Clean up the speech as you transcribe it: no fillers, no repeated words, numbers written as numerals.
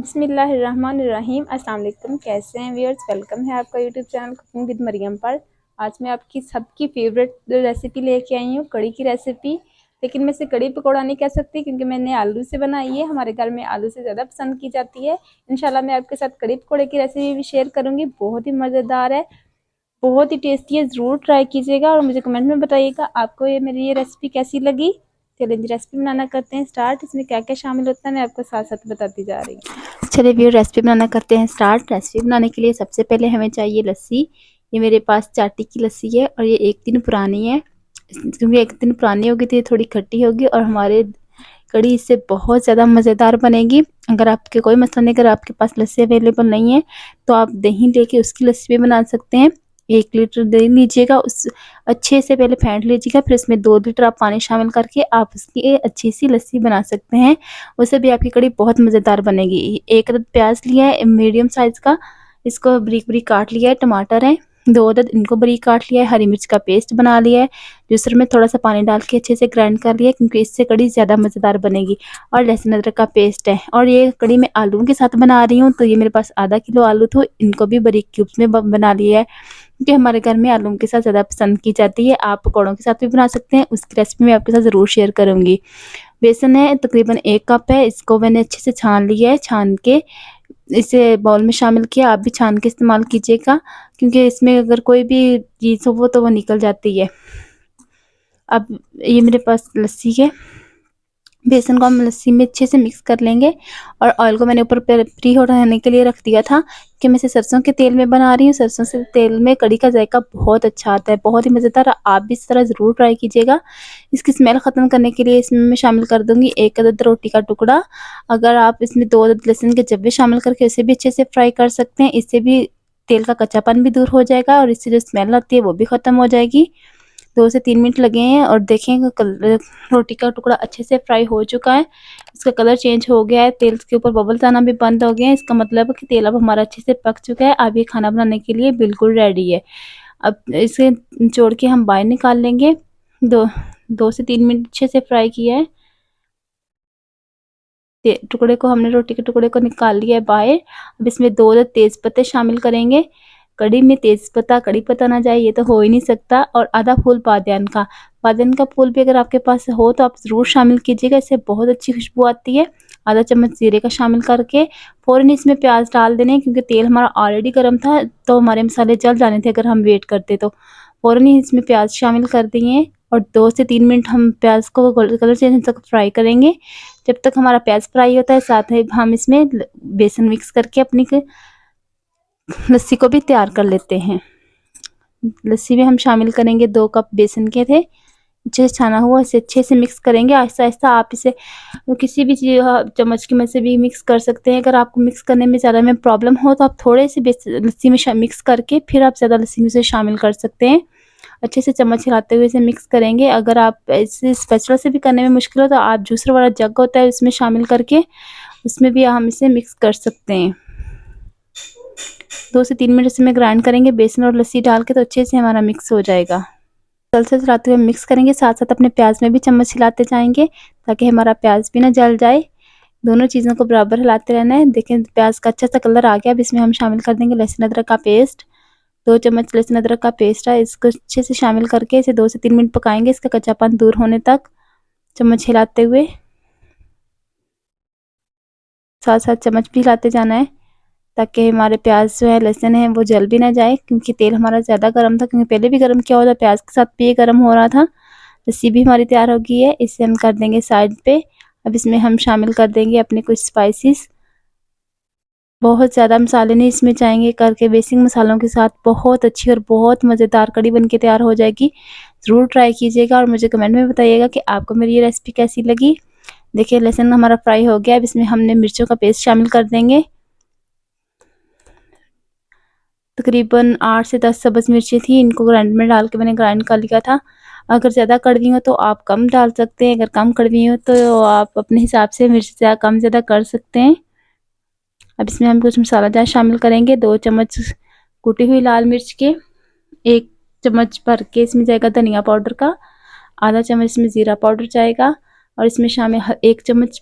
बिस्मिल्लाहिर्रहमानिर्रहीम। अस्सलाम वालेकुम। कैसे हैं व्यूअर्स? वेलकम है आपका YouTube channel cooking with Mariam पर। आज मैं आपकी सबकी फेवरेट रेसिपी लेके आई हूँ, कड़ी की रेसिपी। लेकिन मैं इसे कड़ी पकौड़ा नहीं कह सकती क्योंकि मैंने आलू से बनाई है। हमारे घर में आलू से ज़्यादा पसंद की जाती है। इंशाल्लाह मैं आपके साथ कड़ी पकौड़े की रेसिपी भी शेयर करूँगी। बहुत ही मज़ेदार है, बहुत ही टेस्टी है। ज़रूर ट्राई कीजिएगा और मुझे कमेंट में बताइएगा आपको मेरी ये रेसिपी कैसी लगी। चलिए जी रेसिपी बनाना करते हैं स्टार्ट। इसमें क्या क्या शामिल होता है मैं आपको साथ साथ बताती जा रही हूँ। चलिए व्यू रेसिपी बनाना करते हैं स्टार्ट। रेसिपी बनाने के लिए सबसे पहले हमें चाहिए लस्सी। ये मेरे पास चाटी की लस्सी है और ये 1 दिन पुरानी है, क्योंकि 1 दिन पुरानी होगी तो ये थोड़ी खट्टी होगी और हमारे कड़ी इससे बहुत ज़्यादा मज़ेदार बनेगी। अगर आपके कोई मसला नहीं, अगर आपके पास लस्सी अवेलेबल नहीं है तो आप दही लेके उसकी लस्सी भी बना सकते हैं। 1 लीटर दही लीजिएगा, उस अच्छे से पहले फेंट लीजिएगा, फिर इसमें 2 लीटर आप पानी शामिल करके आप उसकी अच्छी सी लस्सी बना सकते हैं। उससे भी आपकी कड़ी बहुत मज़ेदार बनेगी। 1 अदद प्याज लिया है मीडियम साइज़ का, इसको बारीक बारीक काट लिया है। टमाटर है 2 अदद, इनको बारीक काट लिया है। हरी मिर्च का पेस्ट बना लिया है, जूसर में थोड़ा सा पानी डाल के अच्छे से ग्राइंड कर लिया है, क्योंकि इससे कड़ी ज़्यादा मज़ेदार बनेगी। और लहसुन अदरक का पेस्ट है। और ये कड़ी मैं आलू के साथ बना रही हूँ, तो ये मेरे पास आधा किलो आलू थे, इनको भी बारीक क्यूब्स में बना लिया है, क्योंकि हमारे घर में आलू के साथ ज़्यादा पसंद की जाती है। आप पकौड़ों के साथ भी बना सकते हैं, उसकी रेसिपी मैं आपके साथ ज़रूर शेयर करूँगी। बेसन है तकरीबन 1 कप है, इसको मैंने अच्छे से छान लिया है। छान के इसे बाउल में शामिल किया। आप भी छान के इस्तेमाल कीजिएगा, क्योंकि इसमें अगर कोई भी चीज़ हो तो वो निकल जाती है। अब ये मेरे पास लस्सी है, बेसन को हम लस्सी में अच्छे से मिक्स कर लेंगे। और ऑयल को मैंने ऊपर प्री होट रहने के लिए रख दिया था, कि मैं इसे सरसों के तेल में बना रही हूँ। सरसों से तेल में कड़ी का जायका बहुत अच्छा आता है, बहुत ही मज़ेदार। आप भी इस तरह ज़रूर ट्राई कीजिएगा। इसकी स्मेल ख़त्म करने के लिए इसमें मैं शामिल कर दूँगी 1 अदद रोटी का टुकड़ा। अगर आप इसमें 2 अदद लहसुन के जब्बे शामिल करके उसे भी अच्छे से फ्राई कर सकते हैं। इससे भी तेल का कच्चापन भी दूर हो जाएगा और इससे जो स्मेल आती है वो भी ख़त्म हो जाएगी। 2 से 3 मिनट लगे हैं और देखें रोटी का टुकड़ा अच्छे से फ्राई हो चुका है। इसका कलर चेंज हो गया है, तेल के ऊपर बबल्स आना भी बंद हो गए हैं। इसका मतलब है कि तेल अब हमारा अच्छे से पक चुका है। अब ये खाना बनाने के लिए बिल्कुल रेडी है। अब इसे निचोड़ के हम बाहर निकाल लेंगे। 2 से 3 मिनट अच्छे से फ्राई किया है। टुकड़े को हमने रोटी के टुकड़े को निकाल लिया है बाहर। अब इसमें 2 अदद तेज़ पत्ते शामिल करेंगे। कड़ी में तेज़ पत्ता कड़ी पत्ता ना जाए ये तो हो ही नहीं सकता। और आधा फूल बादियान का फूल भी अगर आपके पास हो तो आप ज़रूर शामिल कीजिएगा, इससे बहुत अच्छी खुशबू आती है। आधा चम्मच जीरे का शामिल करके फ़ौरन इसमें प्याज डाल देने, क्योंकि तेल हमारा ऑलरेडी गर्म था तो हमारे मसाले जल जाने थे अगर हम वेट करते। तो फ़ौरन ही इसमें प्याज शामिल कर दिए और 2 से 3 मिनट हम प्याज को गोल्डन कलर चेंज तक फ्राई करेंगे। जब तक हमारा प्याज फ्राई होता है, साथ ही हम इसमें बेसन मिक्स करके अपनी लस्सी को भी तैयार कर लेते हैं। लस्सी में हम शामिल करेंगे 2 कप बेसन के थे, अच्छे से छाना हुआ। इसे अच्छे से मिक्स करेंगे आहिस्ता आहिस्ता। आप इसे किसी भी चम्मच की मदद से भी मिक्स कर सकते हैं। अगर आपको मिक्स करने में ज़्यादा में प्रॉब्लम हो तो आप थोड़े से लस्सी में मिक्स करके फिर आप ज़्यादा लस्सी में से शामिल कर सकते हैं। अच्छे से चम्मच हिलाते हुए इसे मिक्स करेंगे। अगर आप इसे स्पैचुला से भी करने में मुश्किल हो तो आप जूसर वाला जग होता है उसमें शामिल करके उसमें भी हम इसे मिक्स कर सकते हैं। 2 से 3 मिनट इसमें ग्राइंड करेंगे बेसन और लस्सी डाल के, तो अच्छे से हमारा मिक्स हो जाएगा। से चलाते हुए मिक्स करेंगे, साथ साथ अपने प्याज में भी चम्मच हिलाते जाएंगे ताकि हमारा प्याज भी ना जल जाए। दोनों चीज़ों को बराबर हिलाते रहना है। देखें प्याज का अच्छा सा कलर आ गया। अब इसमें हम शामिल कर देंगे लहसुन अदरक का पेस्ट। 2 चम्मच लहसुन अदरक का पेस्ट है, इसको अच्छे से शामिल करके इसे 2 से 3 मिनट पकाएंगे, इसका कच्चापन दूर होने तक चम्मच हिलाते हुए। साथ साथ चम्मच भी हिलाते जाना है ताकि हमारे प्याज जो है लहसुन है वो जल भी ना जाए, क्योंकि तेल हमारा ज़्यादा गर्म था, क्योंकि पहले भी गर्म किया हुआ था, प्याज के साथ भी ये गर्म हो रहा था। लस्सी भी हमारी तैयार हो गई है, इसे हम कर देंगे साइड पे। अब इसमें हम शामिल कर देंगे अपने कुछ स्पाइसेस। बहुत ज़्यादा मसाले नहीं इसमें चाहेंगे, करके बेसिक मसालों के साथ बहुत अच्छी और बहुत मज़ेदार कड़ी बन के तैयार हो जाएगी। ज़रूर ट्राई कीजिएगा और मुझे कमेंट में बताइएगा कि आपको मेरी ये रेसिपी कैसी लगी। देखिए लहसुन हमारा फ्राई हो गया। अब इसमें हमने मिर्चों का पेस्ट शामिल कर देंगे। तकरीबन 8 से 10 सब्ज़ मिर्ची थी, इनको ग्राइंड में डाल के मैंने ग्राइंड कर लिया था। अगर ज़्यादा कड़वी हो तो आप कम डाल सकते हैं, अगर कम कड़वी हो तो आप अपने हिसाब से मिर्च कम ज़्यादा कर सकते हैं। अब इसमें हम कुछ मसाला जार शामिल करेंगे। 2 चम्मच कुटी हुई लाल मिर्च के, 1 चम्मच भर के इसमें जाएगा धनिया पाउडर का, आधा चम्मच इसमें ज़ीरा पाउडर जाएगा और इसमें शामिल 1 चम्मच